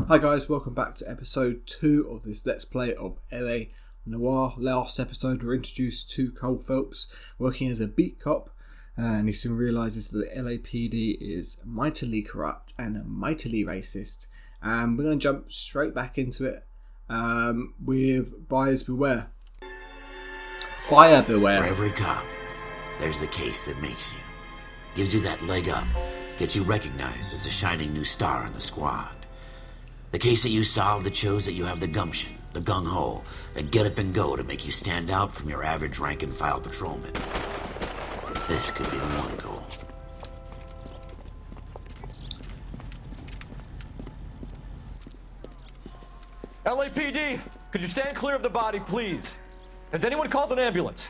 Hi guys, welcome back to episode 2 of this Let's Play of LA Noire. Last episode we were introduced to Cole Phelps working as a beat cop, and he soon realises that the LAPD is mightily corrupt and mightily racist. And we're going to jump straight back into it with Buyers Beware. Buyer Beware. For every cop, there's the case that makes you. Gives you that leg up, gets you recognized as the shining new star in the squad. The case that you solve that shows that you have the gumption, the gung-ho, the get up and go to make you stand out from your average rank-and-file patrolman. This could be the one, Cole. LAPD, could you stand clear of the body, please? Has anyone called an ambulance?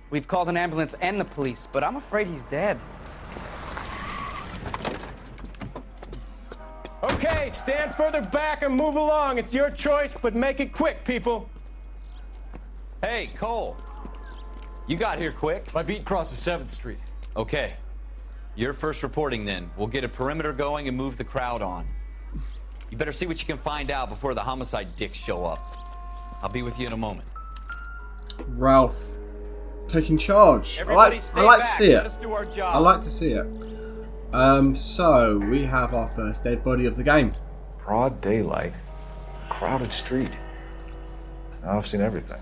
We've called an ambulance and the police, but I'm afraid he's dead. Okay, stand further back and move along. It's your choice, but make it quick, people. Hey, Cole. You got here quick. My beat crosses 7th Street. Okay. You're first reporting then. We'll get a perimeter going and move the crowd on. You better see what you can find out before the homicide dicks show up. I'll be with you in a moment. Ralph taking charge. I like to see it. I like to see it. So we have our first dead body of the game. Broad daylight, crowded street. Now I've seen everything.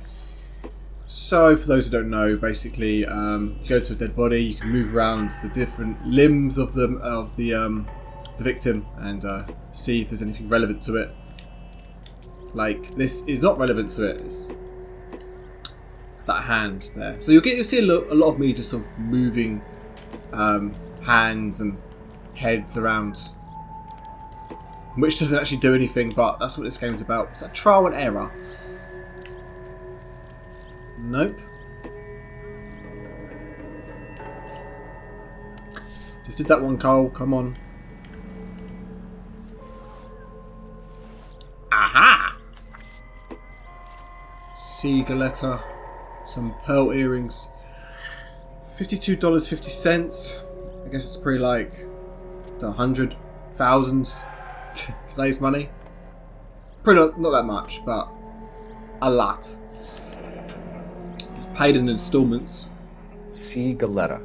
So for those who don't know, basically, you go to a dead body, you can move around the different limbs of the victim and see if there's anything relevant to it. Like this is not relevant to it. It's that hand there. So you'll see a lot of me just sort of moving hands and heads around, which doesn't actually do anything, but that's what this game's about. It's a trial and error. Nope. Just did that one, Cole. Come on. Aha! Cigaretta. Some pearl earrings. $52.50. I guess it's pretty like 100,000 today's money. Pretty not that much, but a lot. It's paid in installments. C. Galetta.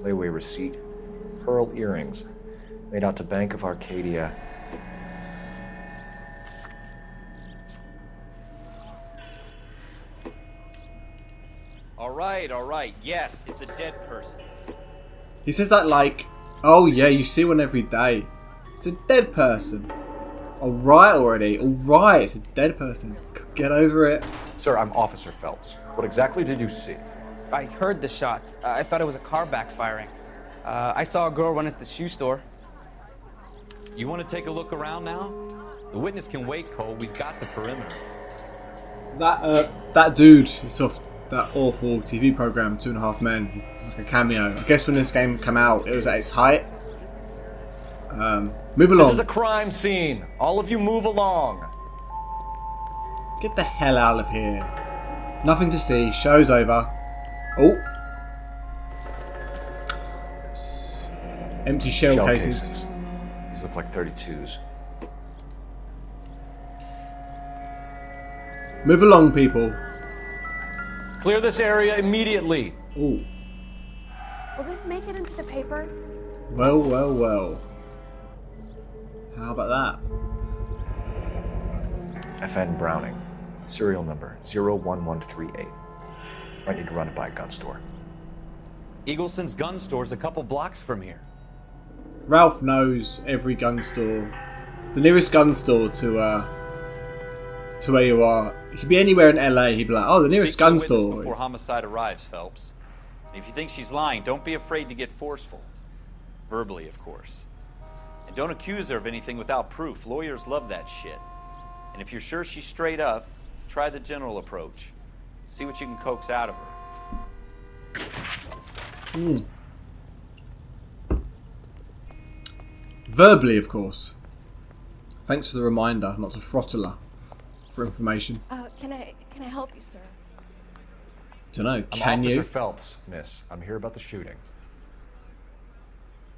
Layaway receipt. Pearl earrings. Made out to Bank of Arcadia. All right. Yes, it's a dead person. He says that like, oh yeah, you see one every day. It's a dead person. Alright already. Alright, it's a dead person. Get over it. Sir, I'm Officer Phelps. What exactly did you see? I heard the shots. I thought it was a car backfiring. I saw a girl run into the shoe store. You want to take a look around now? The witness can wait, Cole. We've got the perimeter. That dude, sort of that awful TV program, 2.5 Men, it's like a cameo. I guess when this game came out, it was at its height. Move along. This is a crime scene. All of you move along. Get the hell out of here. Nothing to see. Show's over. Oh. Empty shell cases. These look like 32s. Move along, people. Clear this area immediately. Ooh. Will this make it into the paper? Well. How about that? FN Browning. Serial number 01138. Might need to run it by a gun store. Eagleson's gun store's a couple blocks from here. Ralph knows every gun store. The nearest gun store to where you are. It could be anywhere in LA. He'd be like, oh, the nearest gun store. Before homicide arrives, Phelps. And if you think she's lying, don't be afraid to get forceful. Verbally, of course. And don't accuse her of anything without proof. Lawyers love that shit. And if you're sure she's straight up, try the general approach. See what you can coax out of her. Verbally, of course. Thanks for the reminder not to throttle her for information. Can I help you, sir? Dunno, I'm can Officer you? Phelps, miss. I'm here about the shooting.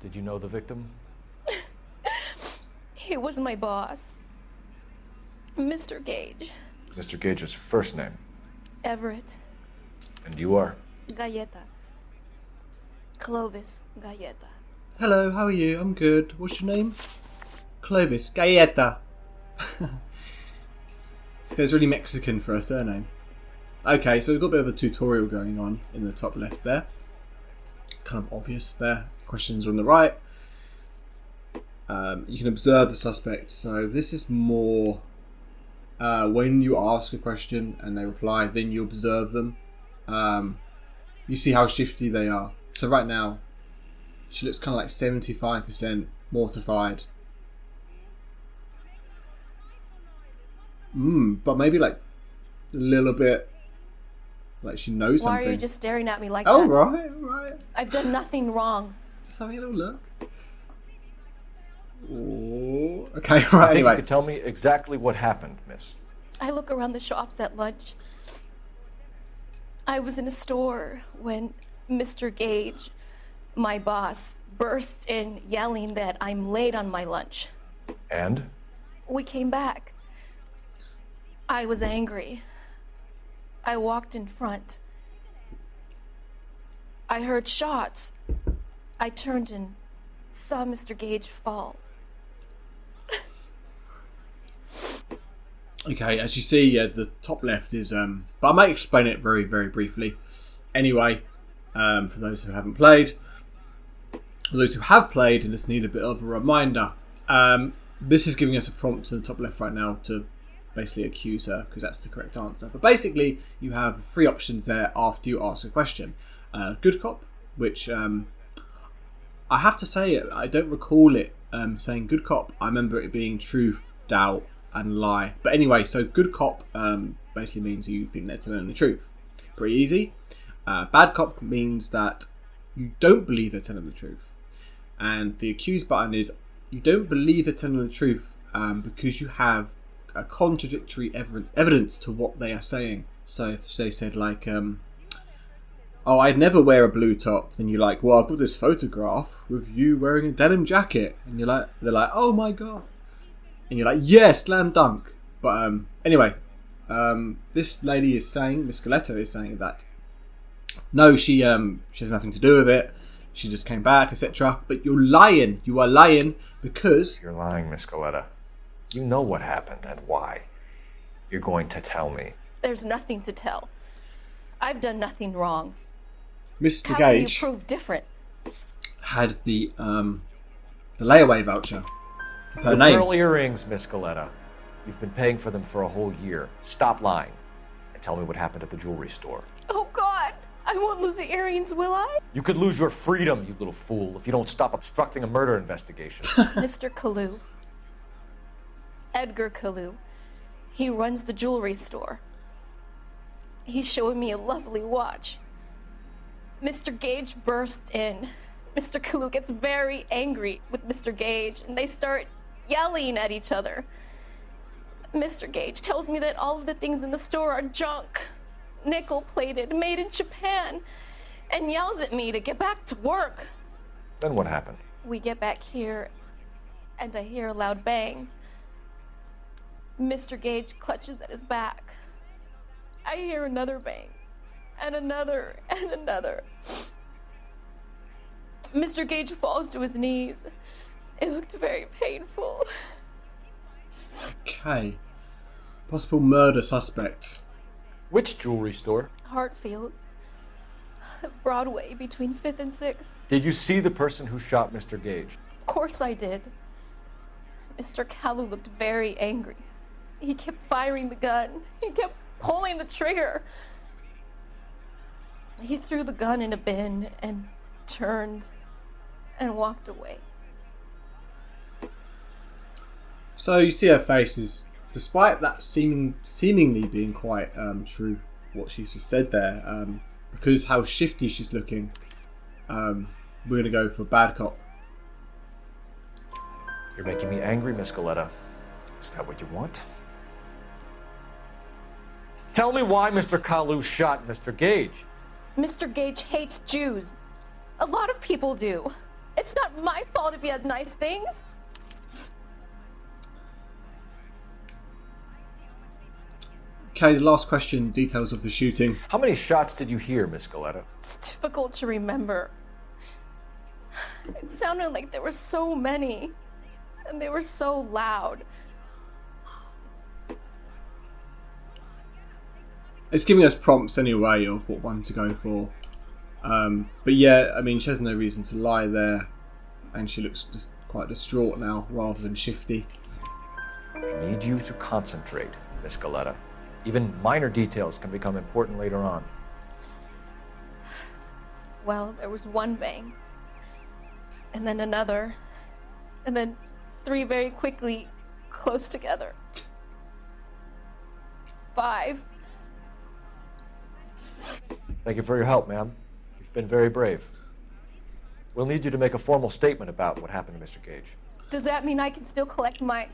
Did you know the victim? He was my boss. Mr. Gage. Mr. Gage's first name. Everett. And you are? Galleta. Clovis Galleta. Hello, how are you? I'm good. What's your name? Clovis Galleta. This guy's really Mexican for a surname. Okay, so we've got a bit of a tutorial going on in the top left there. Kind of obvious there. Questions are on the right. You can observe the suspect. So this is more when you ask a question and they reply, then you observe them. You see how shifty they are. So right now, she looks kind of like 75% mortified. But maybe like a little bit like she knows Why something. are you just staring at me like Oh, that? right. I've done nothing wrong. Just having a little look. Oh, okay, right, I think anyway. you could tell me exactly what happened, miss. I look around the shops at lunch. I was in a store when Mr. Gage, my boss, bursts in yelling that I'm late on my lunch. And? We came back. I was angry. I walked in front. I heard shots. I turned and saw Mr. Gage fall. Okay, as you see, the top left is, but I might explain it very, very briefly. Anyway, for those who haven't played, for those who have played and just need a bit of a reminder, this is giving us a prompt in the top left right now to basically accuse her, because that's the correct answer. But basically, you have three options there after you ask a question. Good cop, which I have to say, I don't recall it saying good cop. I remember it being truth, doubt, and lie. But anyway, so good cop basically means you think they're telling the truth. Pretty easy. Bad cop means that you don't believe they're telling the truth. And the accuse button is you don't believe they're telling the truth because you have a contradictory evidence to what they are saying. So if they said like, oh, I'd never wear a blue top, then you're like, well, I've got this photograph with you wearing a denim jacket, and they're like, oh my god, and you're like, yeah, slam dunk. But anyway, this lady is saying, Miss Galleta is saying that no, she has nothing to do with it. She just came back, etc. But you're lying. You are lying because You're lying, Miss Galleta. You know what happened and why. You're going to tell me. There's nothing to tell. I've done nothing wrong. Mr. How can you Gage prove different? had the layaway voucher with her The name. pearl earrings, Miss Galleta. You've been paying for them for a whole year. Stop lying and tell me what happened at the jewelry store. Oh God, I won't lose the earrings, will I? You could lose your freedom, you little fool, if you don't stop obstructing a murder investigation. Mr. Kalu. Edgar Kalu. He runs the jewelry store. He's showing me a lovely watch. Mr. Gage bursts in. Mr. Kalu gets very angry with Mr. Gage, and they start yelling at each other. Mr. Gage tells me that all of the things in the store are junk, nickel-plated, made in Japan, and yells at me to get back to work. Then what happened? We get back here, and I hear a loud bang. Mr. Gage clutches at his back. I hear another bang, and another, and another. Mr. Gage falls to his knees. It looked very painful. Okay. Possible murder suspect. Which jewelry store? Hartfield's. Broadway, between 5th and 6th. Did you see the person who shot Mr. Gage? Of course I did. Mr. Kalu looked very angry. He kept firing the gun. He kept pulling the trigger. He threw the gun in a bin and turned and walked away. So you see her face is, despite that seemingly being quite true, what she's just said there, because how shifty she's looking, we're going to go for bad cop. You're making me angry, Miss Galleta. Is that what you want? Tell me why Mr. Kalu shot Mr. Gage. Mr. Gage hates Jews. A lot of people do. It's not my fault if he has nice things. Okay, the last question, details of the shooting. How many shots did you hear, Miss Galetta? It's difficult to remember. It sounded like there were so many, and they were so loud. It's giving us prompts anyway of what one to go for. But yeah, I mean, she has no reason to lie there, and she looks just quite distraught now rather than shifty. I need you to concentrate, Miss Galetta. Even minor details can become important later on. Well, there was one bang, and then another, and then 3 very quickly close together. 5. Thank you for your help, ma'am. You've been very brave. We'll need you to make a formal statement about what happened to Mr. Gage. Does that mean I can still collect my...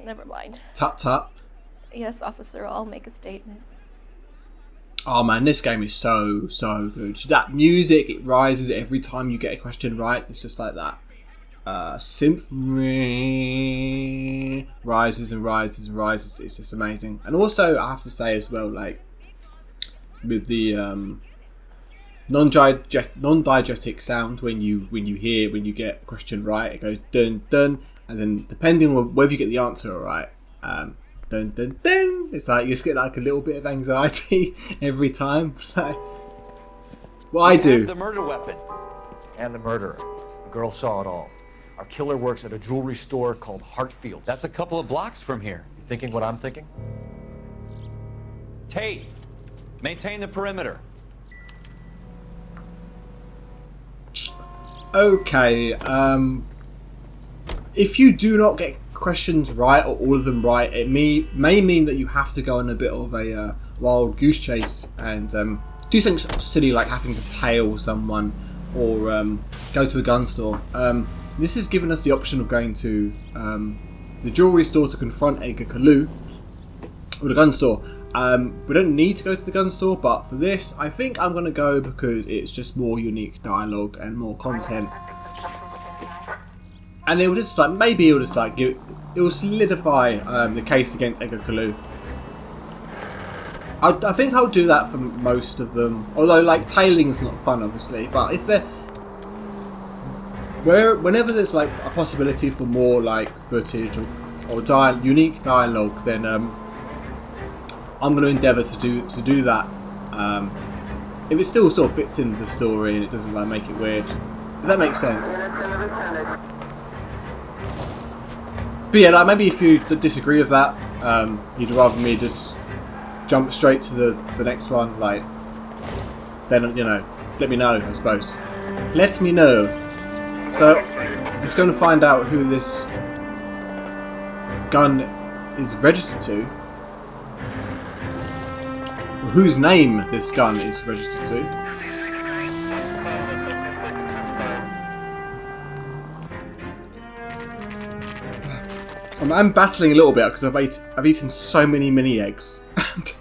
Never mind. Tut tut. Yes, officer, I'll make a statement. Oh man, this game is so good. That music, it rises every time you get a question right. It's just like that. Synth rises and rises and rises. It's just amazing. And also, I have to say as well, like with the non-diegetic sound when you get a question right, it goes dun dun, and then depending on whether you get the answer right, dun dun dun. It's like you just get like a little bit of anxiety every time. Like, what I do. The murder weapon. And the murderer. The girl saw it all. Our killer works at a jewelry store called Hartfield's. That's a couple of blocks from here. You thinking what I'm thinking? Tate, maintain the perimeter. Okay, if you do not get questions right, or all of them right, it may mean that you have to go on a bit of a wild goose chase and do something silly like having to tail someone or go to a gun store. This has given us the option of going to the jewelry store to confront Edgar Kalu, or the gun store. We don't need to go to the gun store, but for this, I think I'm going to go because it's just more unique dialogue and more content. And it will just like, maybe it will just like it will solidify the case against Edgar Kalu. I think I'll do that for most of them. Although like tailing is not fun, obviously. But if they're whenever there's like a possibility for more like footage or unique dialogue, then I'm going to endeavour to do that. If it still sort of fits in the story and it doesn't like make it weird, if that makes sense. But yeah, like maybe if you disagree with that, you'd rather me just jump straight to the next one, like, then, you know, let me know, I suppose. Let me know. So, it's going to find out who this gun is registered to, or whose name this gun is registered to. I'm battling a little bit because I've eaten so many mini eggs.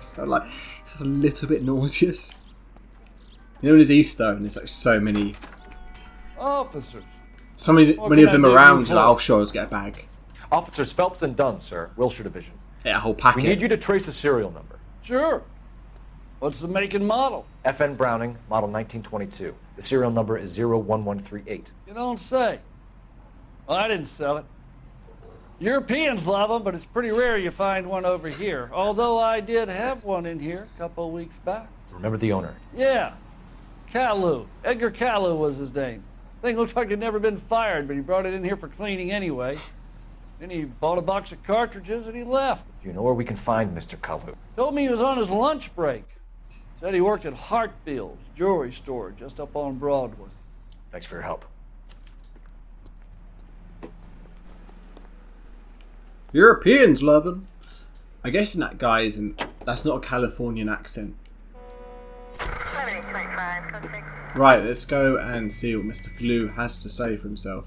So like it's just a little bit nauseous. You know when it's Easter and there's like so many officers. So many of them around. Like, I'll sure get a bag. Officers Phelps and Dunn, sir. Wilshire Division. Yeah, a whole packet. We need you to trace a serial number. Sure. What's the make and model? FN Browning, model 1922. The serial number is 01138. You don't say. Well, I didn't sell it. Europeans love them, but it's pretty rare you find one over here. Although I did have one in here a couple of weeks back. Remember the owner? Yeah. Kalu. Edgar Kalu was his name. Thing looks like it'd never been fired, but he brought it in here for cleaning anyway. Then he bought a box of cartridges and he left. Do you know where we can find Mr. Kalu? Told me he was on his lunch break. Said he worked at Hartfield's jewelry store just up on Broadway. Thanks for your help. Europeans love them. I guess that guy isn't. That's not a Californian accent. Right, let's go and see what Mr. Kalu has to say for himself.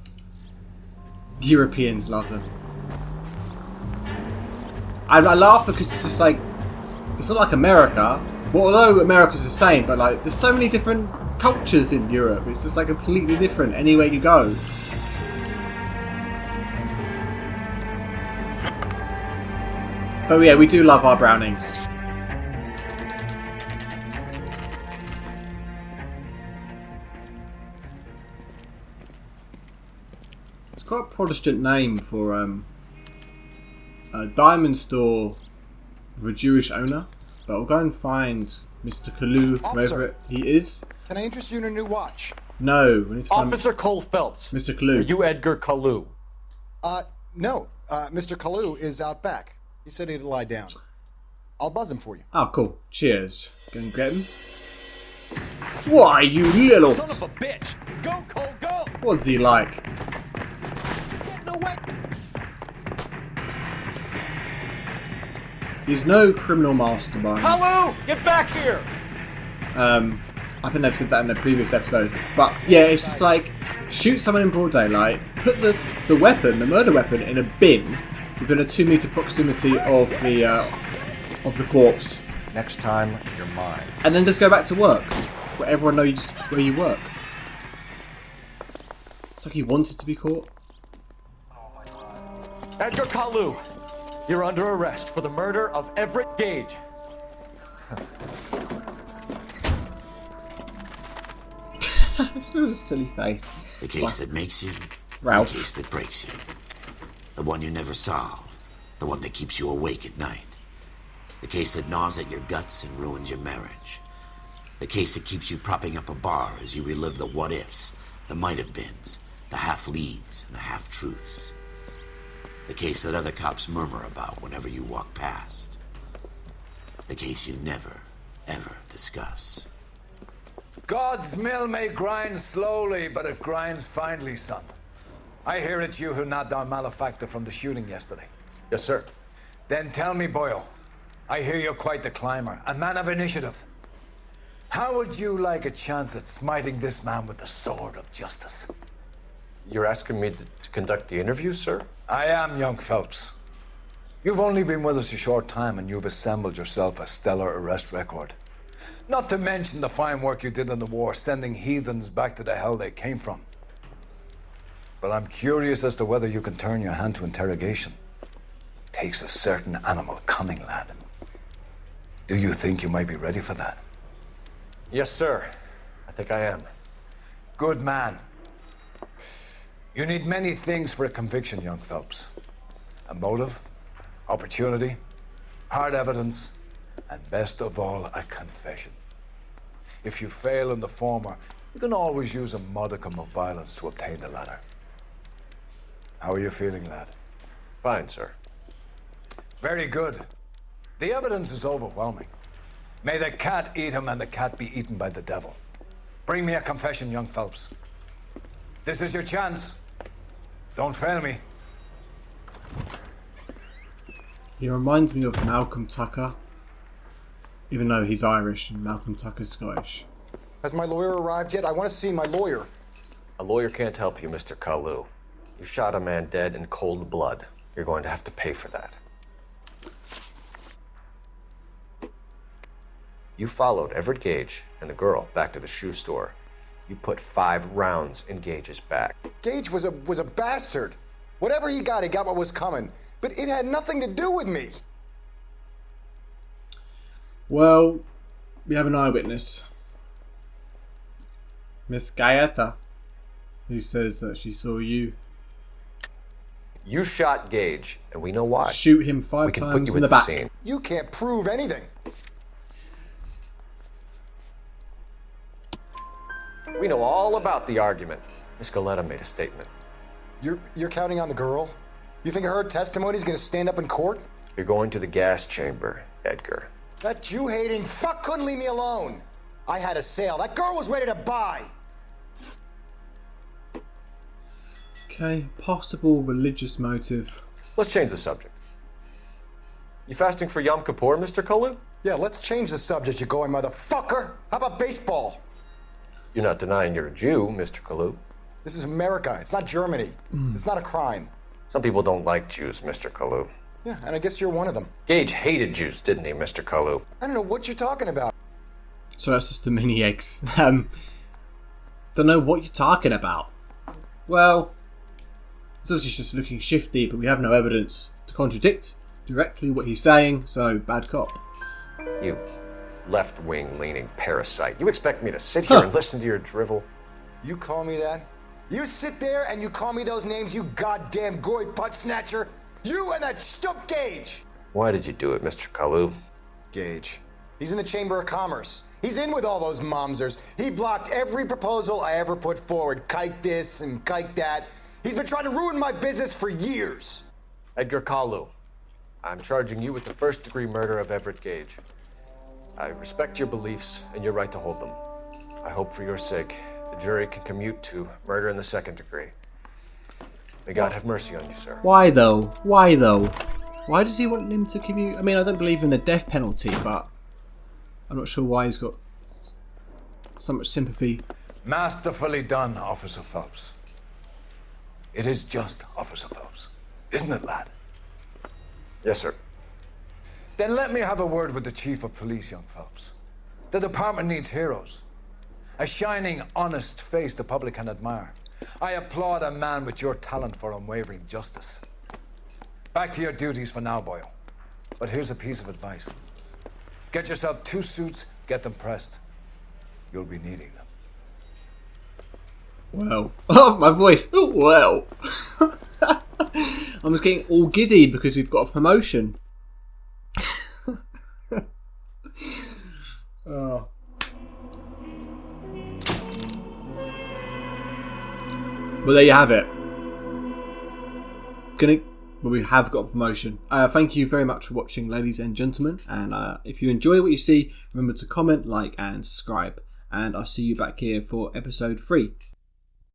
The Europeans love them. I laugh because it's just like, it's not like America. Well, although America's the same, but like there's so many different cultures in Europe. It's just like completely different anywhere you go. But yeah, we do love our Brownings. It's quite a Protestant name for a diamond store with a Jewish owner. But we'll go and find Mr. Kalu, wherever he is. Can I interest you in a new watch? No, we need to find Officer Cole Phelps. Mr. Kalu. Are you Edgar Kalu? No. Mr. Kalu is out back. He said he'd lie down. I'll buzz him for you. Oh, cool. Cheers. Go and get him. Why, you little... Son of a bitch! Go, Cole, go! What's he like? Get away! He's no criminal mastermind. Kalu! Get back here! I think they've said that in the previous episode. But yeah, it's just like, shoot someone in broad daylight, put the weapon, the murder weapon, in a bin within a 2-meter proximity of the corpse. Next time, you're mine. And then just go back to work, where everyone knows where you work. It's like he wanted to be caught. Edgar Kalu, you're under arrest for the murder of Everett Gage. This was a silly face. The case that makes you, Ralph. the case that breaks you. The one you never solve. The one that keeps you awake at night. The case that gnaws at your guts and ruins your marriage. The case that keeps you propping up a bar as you relive the what-ifs, the might-have-beens, the half-leads, and the half-truths. The case that other cops murmur about whenever you walk past. The case you never, ever discuss. God's mill may grind slowly, but it grinds finely, son. I hear it's you who nabbed our malefactor from the shooting yesterday. Yes, sir. Then tell me, Boyle, I hear you're quite the climber, a man of initiative. How would you like a chance at smiting this man with the sword of justice? You're asking me to conduct the interview, sir? I am, young Phelps. You've only been with us a short time, and you've assembled yourself a stellar arrest record. Not to mention the fine work you did in the war, sending heathens back to the hell they came from. But I'm curious as to whether you can turn your hand to interrogation. Takes a certain animal cunning, lad. Do you think you might be ready for that? Yes, sir. I think I am. Good man. You need many things for a conviction, young Phelps. A motive, opportunity, hard evidence, and best of all, a confession. If you fail in the former, you can always use a modicum of violence to obtain the latter. How are you feeling, lad? Fine, sir. Very good. The evidence is overwhelming. May the cat eat him and the cat be eaten by the devil. Bring me a confession, young Phelps. This is your chance. Don't fail me. He reminds me of Malcolm Tucker, even though he's Irish and Malcolm Tucker's Scottish. Has my lawyer arrived yet? I want to see my lawyer. A lawyer can't help you, Mr. Kalu. You shot a man dead in cold blood. You're going to have to pay for that. You followed Everett Gage and the girl back to the shoe store. You put 5 rounds in Gage's back. Gage was a bastard. Whatever he got what was coming. But it had nothing to do with me. Well, we have an eyewitness. Miss Gaeta, who says that she saw you You shot Gage, and we know why. shoot him 5 We can put times you in the the back. scene. You can't prove anything. We know all about the argument. Miss Galetta made a statement. You're counting on the girl? You think her testimony's gonna stand up in court? You're going to the gas chamber, Edgar. That Jew-hating fuck couldn't leave me alone. I had a sale. That girl was ready to buy. Okay, possible religious motive. Let's change the subject. You fasting for Yom Kippur, Mr. Kalu? Yeah, let's change the subject, you going motherfucker. How about baseball? You're not denying you're a Jew, Mr. Kalu. This is America. It's not Germany. It's not a crime. Some people don't like Jews, Mr. Kalu. Yeah, and I guess you're one of them. Gage hated Jews, didn't he, Mr. Kalu? I don't know what you're talking about. So that's just a mini eggs. Don't know what you're talking about. Well, it's obviously just looking shifty, but we have no evidence to contradict directly what he's saying, so bad cop. You left-wing leaning parasite. You expect me to sit here and listen to your drivel? You call me that? You sit there and you call me those names, you goddamn goy putt snatcher? You and that stump Gage! Why did you do it, Mr. Kalu? Gage. He's in the Chamber of Commerce. He's in with all those momsers. He blocked every proposal I ever put forward. Kike this and kike that. He's been trying to ruin my business for years. Edgar Kalu, I'm charging you with the first-degree murder of Everett Gage. I respect your beliefs and your right to hold them. I hope for your sake the jury can commute to murder in the second degree. May God have mercy on you, sir. Why though? Why though? Why does he want him to commute? I mean, I don't believe in the death penalty, but I'm not sure why he's got so much sympathy. Masterfully done, Officer Phelps. It is just Officer Phelps, isn't it, lad? Yes, sir. Then let me have a word with the Chief of Police, young Phelps. The department needs heroes. A shining, honest face the public can admire. I applaud a man with your talent for unwavering justice. Back to your duties for now, boyo. But here's a piece of advice. Get yourself 2 suits, get them pressed. You'll be needing them. Well. Oh, my voice. Oh, well. I'm just getting all giddy because we've got a promotion. Oh. Well, there you have it. We have got a promotion. Thank you very much for watching, ladies and gentlemen. And if you enjoy what you see, remember to comment, like, and subscribe. And I'll see you back here for episode 3.